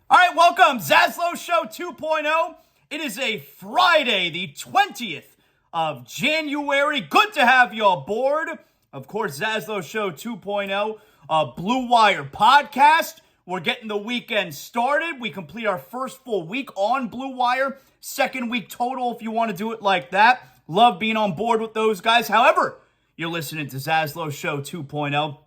All right, welcome, ZASLOW Show 2.0. It is a Friday, the 20th of January. Good to have you aboard. Of course, ZASLOW Show 2.0, a Blue Wire podcast. We're getting the weekend started. We complete our first full week on Blue Wire. Second week total, if you want to do it like that. Love being on board with those guys. However, you're listening to ZASLOW Show 2.0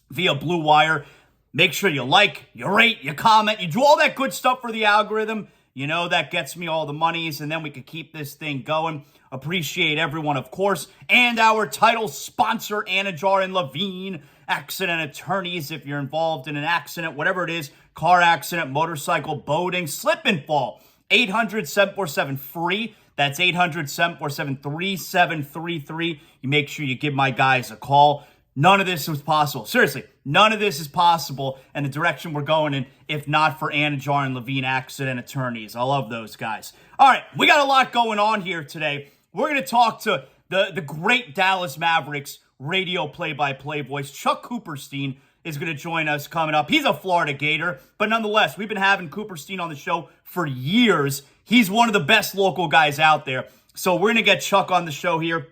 via Blue Wire. Make sure you like, you rate, you comment, you do all that good stuff for the algorithm. You know, that gets me all the monies, and then we can keep this thing going. Appreciate everyone, of course, and our title sponsor, Anidjar and Levine, accident attorneys. If you're involved in an accident, whatever it is, car accident, motorcycle, boating, slip and fall, 800-747-FREE. That's 800-747-3733. You make sure you give my guys a call. None of this was possible. Seriously, none of this is possible in the direction we're going in if not for Anidjar and Levine accident attorneys. I love those guys. All right, we got a lot going on here today. We're going to talk to the great Dallas Mavericks radio play-by-play voice. Chuck Cooperstein is going to join us coming up. He's a Florida Gator, but nonetheless, we've been having Cooperstein on the show for years. He's one of the best local guys out there. So we're going to get Chuck on the show here.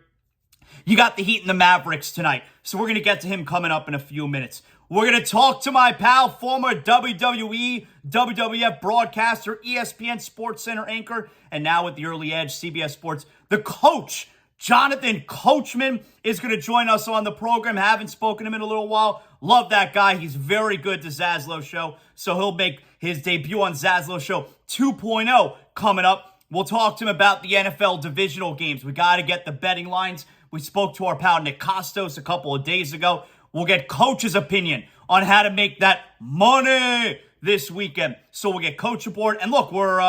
You got the Heat and the Mavericks tonight, so we're going to get to him coming up in a few minutes. We're going to talk to my pal, former WWE, WWF broadcaster, ESPN SportsCenter anchor, and now with the Early Edge, CBS Sports, the coach, Jonathan Coachman, is going to join us on the program. Haven't spoken to him in a little while. Love that guy. He's very good to ZASLOW Show, so he'll make his debut on ZASLOW Show 2.0 coming up. We'll talk to him about the NFL divisional games. We got to get the betting lines. We spoke to our pal Nick Costos a couple of days ago. We'll get Coach's opinion on how to make that money this weekend. So we'll get Coach aboard. And look, we're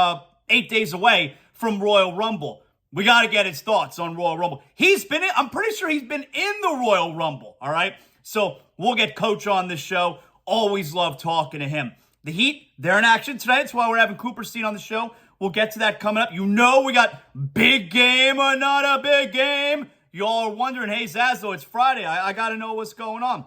8 days away from Royal Rumble. We got to get his thoughts on Royal Rumble. I'm pretty sure he's been in the Royal Rumble, all right? So we'll get Coach on the show. Always love talking to him. The Heat, they're in action tonight. That's why we're having Cooperstein on the show. We'll get to that coming up. You know we got big game or not a big game. Y'all are wondering, hey, ZASLOW, it's Friday. I got to know what's going on.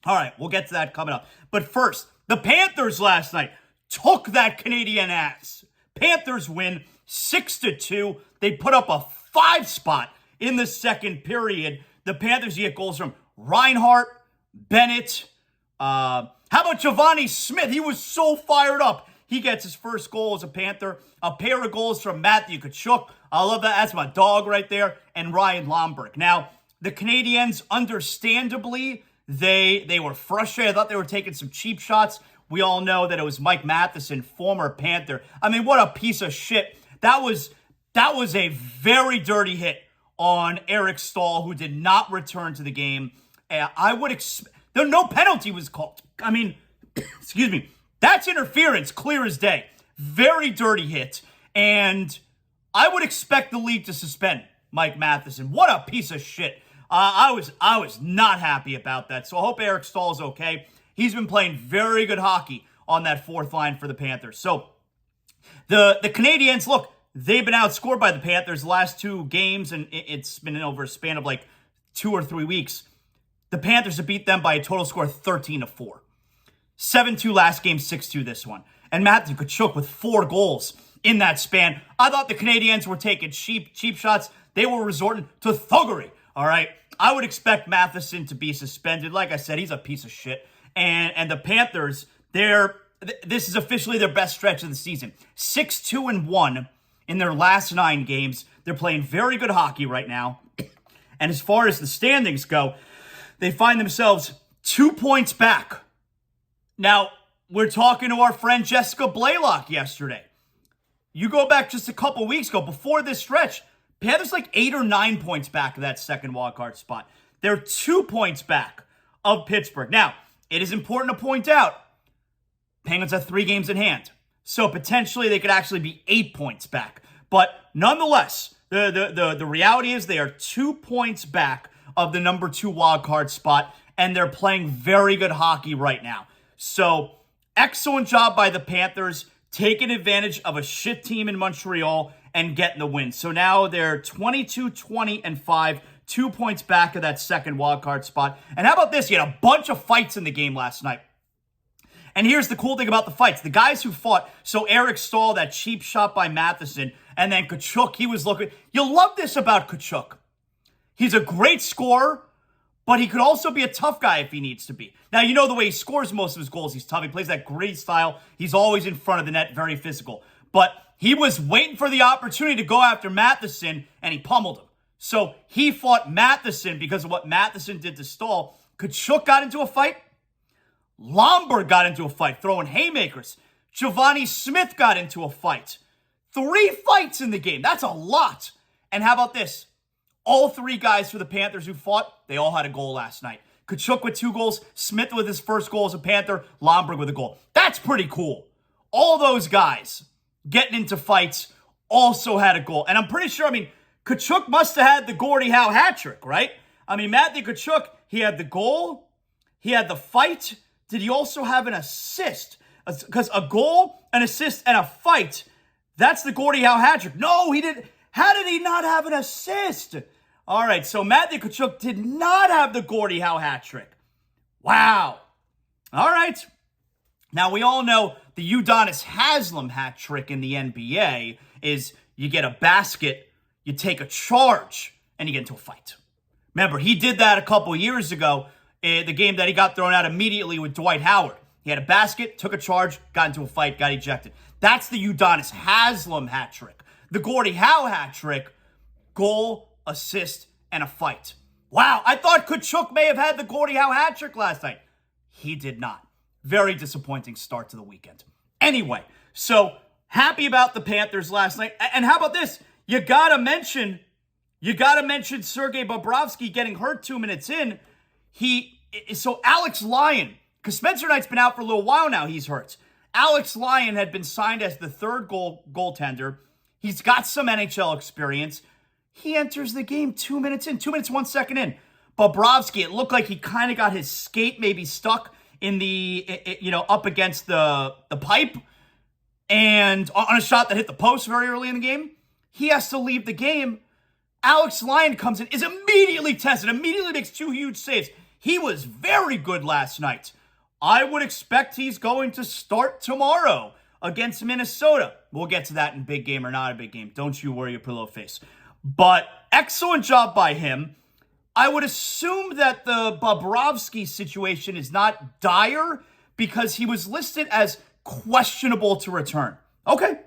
All right, we'll get to that coming up. But first, the Panthers last night took that Canadian ass. Panthers win 6-2. They put up a 5 spot in the second period. The Panthers get goals from Reinhart, Bennett. How about Giovanni Smith? He was so fired up. He gets his first goal as a Panther. A pair of goals from Matthew Tkachuk. I love that. That's my dog right there. And Ryan Lomberg. Now, the Canadiens, understandably, they were frustrated. I thought they were taking some cheap shots. We all know that it was Mike Matheson, former Panther. I mean, what a piece of shit. That was a very dirty hit on Eric Staal, who did not return to the game. I would expect... No penalty was called. I mean, excuse me. That's interference, clear as day. Very dirty hit. And I would expect the league to suspend Mike Matheson. What a piece of shit. I was not happy about that. So I hope Eric Staal is okay. He's been playing very good hockey on that fourth line for the Panthers. So the Canadiens, look, they've been outscored by the Panthers the last 2 games, and it's been over a span of like 2 or 3 weeks. The Panthers have beat them by a total score of 13-4. 7-2 last game, 6-2 this one. And Matthew Tkachuk with 4 goals in that span. I thought the Canadiens were taking cheap shots. They were resorting to thuggery, all right? I would expect Matheson to be suspended. Like I said, he's a piece of shit. And the Panthers, this is officially their best stretch of the season. 6-2-1 in their last 9 games. They're playing very good hockey right now. And as far as the standings go, they find themselves 2 points back. Now, we're talking to our friend Jessica Blaylock yesterday. You go back just a couple weeks ago, before this stretch, Panthers like 8 or 9 points back of that second wildcard spot. They're 2 points back of Pittsburgh. Now, it is important to point out, Penguins have 3 games in hand. So potentially they could actually be 8 points back. But nonetheless, the reality is they are 2 points back of the number 2 wildcard spot, and they're playing very good hockey right now. So, excellent job by the Panthers, taking advantage of a shit team in Montreal and getting the win. So now they're 22-20-5, 2 points back of that second wildcard spot. And how about this? You had a bunch of fights in the game last night. And here's the cool thing about the fights. The guys who fought, so Eric Stahl, that cheap shot by Matheson, and then Tkachuk, he was looking. You'll love this about Tkachuk. He's a great scorer, but he could also be a tough guy if he needs to be. Now, you know the way he scores most of his goals. He's tough. He plays that gritty style. He's always in front of the net, very physical. But he was waiting for the opportunity to go after Matheson, and he pummeled him. So he fought Matheson because of what Matheson did to Stahl. Tkachuk got into a fight. Lomberg got into a fight, throwing haymakers. Giovanni Smith got into a fight. 3 fights in the game. That's a lot. And how about this? All 3 guys for the Panthers who fought, they all had a goal last night. Tkachuk with 2 goals, Smith with his first goal as a Panther, Lomberg with a goal. That's pretty cool. All those guys getting into fights also had a goal. And I'm pretty sure, Tkachuk must have had the Gordie Howe hat trick, right? Matthew Tkachuk, he had the goal, he had the fight. Did he also have an assist? Because a goal, an assist, and a fight, that's the Gordie Howe hat trick. No, he didn't. How did he not have an assist? All right, so Matthew Tkachuk did not have the Gordie Howe hat trick. Wow. All right. Now, we all know the Udonis Haslem hat trick in the NBA is you get a basket, you take a charge, and you get into a fight. Remember, he did that a couple years ago, the game that he got thrown out immediately with Dwight Howard. He had a basket, took a charge, got into a fight, got ejected. That's the Udonis Haslem hat trick. The Gordie Howe hat trick, goal, assist, and a fight. Wow, I thought Tkachuk may have had the Gordie Howe hat trick last night. He did not. Very disappointing start to the weekend. Anyway, so happy about the Panthers last night. And how about this? You gotta mention Sergei Bobrovsky getting hurt 2 minutes in. So Alex Lyon, because Spencer Knight's been out for a little while now, he's hurt. Alex Lyon had been signed as the third goaltender. He's got some NHL experience. He enters the game 2 minutes in, 2 minutes, 1 second in. Bobrovsky, it looked like he kind of got his skate maybe stuck in up against the pipe and on a shot that hit the post very early in the game. He has to leave the game. Alex Lyon comes in, is immediately tested, immediately makes 2 huge saves. He was very good last night. I would expect he's going to start tomorrow against Minnesota. We'll get to that in big game or not a big game. Don't you worry your pillow face. But excellent job by him. I would assume that the Bobrovsky situation is not dire because he was listed as questionable to return. Okay.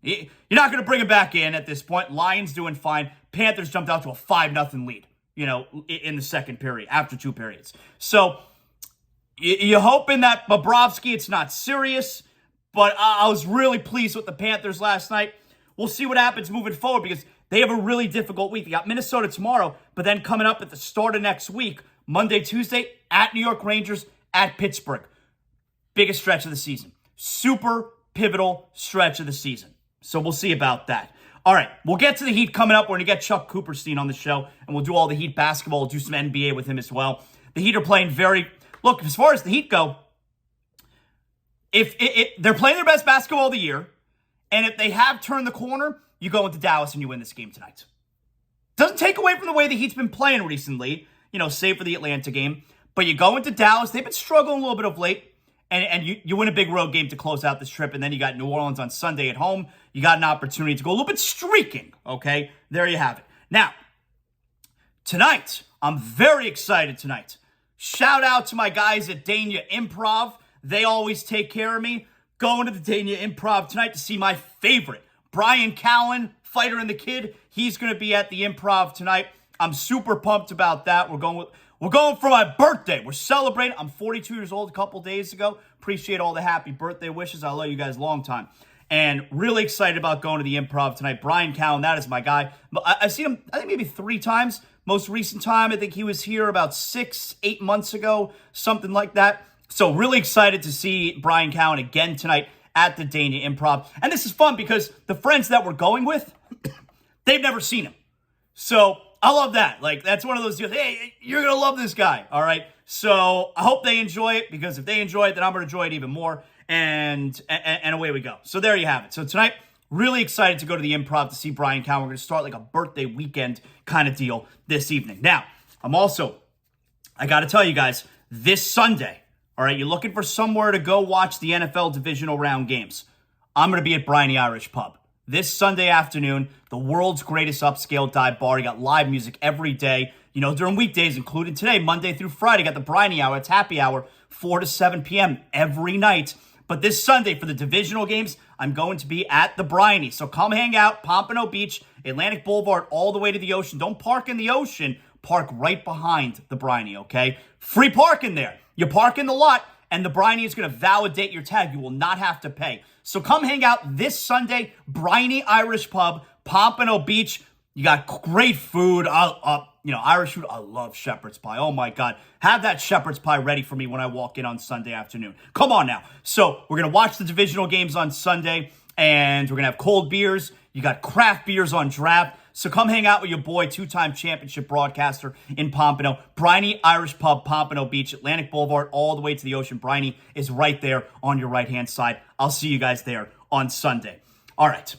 You're not going to bring him back in at this point. Lions doing fine. Panthers jumped out to a 5-0 lead, in the second period, after 2 periods. So you're hoping that Bobrovsky, it's not serious, but I was really pleased with the Panthers last night. We'll see what happens moving forward because they have a really difficult week. They got Minnesota tomorrow, but then coming up at the start of next week, Monday, Tuesday, at New York Rangers, at Pittsburgh. Biggest stretch of the season. Super pivotal stretch of the season. So we'll see about that. All right, we'll get to the Heat coming up. We're going to get Chuck Cooperstein on the show, and we'll do all the Heat basketball. We'll do some NBA with him as well. The Heat are playing Look, as far as the Heat go, if they're playing their best basketball of the year, and if they have turned the corner, you go into Dallas and you win this game tonight. Doesn't take away from the way the Heat's been playing recently, save for the Atlanta game. But you go into Dallas. They've been struggling a little bit of late. And you win a big road game to close out this trip. And then you got New Orleans on Sunday at home. You got an opportunity to go a little bit streaking. Okay, there you have it. Now, tonight, I'm very excited tonight. Shout out to my guys at Dania Improv. They always take care of me. Going to the Dania Improv tonight to see my favorite, Brian Callen, Fighter and the Kid. He's going to be at the Improv tonight. I'm super pumped about that. We're going for my birthday. We're celebrating. I'm 42 years old a couple days ago. Appreciate all the happy birthday wishes. I love you guys a long time. And really excited about going to the Improv tonight. Brian Callen, that is my guy. I've seen him, I think maybe 3 times. Most recent time, I think he was here about 6-8 months ago, something like that. So really excited to see Brian Callen again tonight at the Dania Improv. And this is fun because the friends that we're going with, they've never seen him. So I love that. That's one of those deals. Hey, you're going to love this guy. All right. So I hope they enjoy it because if they enjoy it, then I'm going to enjoy it even more. And away we go. So there you have it. So tonight, really excited to go to the Improv to see Brian Callen. We're going to start like a birthday weekend kind of deal this evening. Now, I got to tell you guys, this Sunday, All right, you're looking for somewhere to go watch the NFL divisional round games. I'm going to be at Briny Irish Pub this Sunday afternoon, the world's greatest upscale dive bar. You got live music every day, during weekdays, including today, Monday through Friday. You got the Briny Hour, it's happy hour, 4 to 7 p.m. every night. But this Sunday for the divisional games, I'm going to be at the Briny. So come hang out, Pompano Beach, Atlantic Boulevard, all the way to the ocean. Don't park in the ocean. Park right behind the Briny, okay? Free parking there. You park in the lot, and the Briny is going to validate your tag. You will not have to pay. So come hang out this Sunday, Briny Irish Pub, Pompano Beach. You got great food. Irish food. I love shepherd's pie. Oh, my God. Have that shepherd's pie ready for me when I walk in on Sunday afternoon. Come on now. So we're going to watch the divisional games on Sunday, and we're going to have cold beers. You got craft beers on draft. So come hang out with your boy, two-time championship broadcaster in Pompano. Briny Irish Pub, Pompano Beach, Atlantic Boulevard, all the way to the ocean. Briny is right there on your right-hand side. I'll see you guys there on Sunday. All right.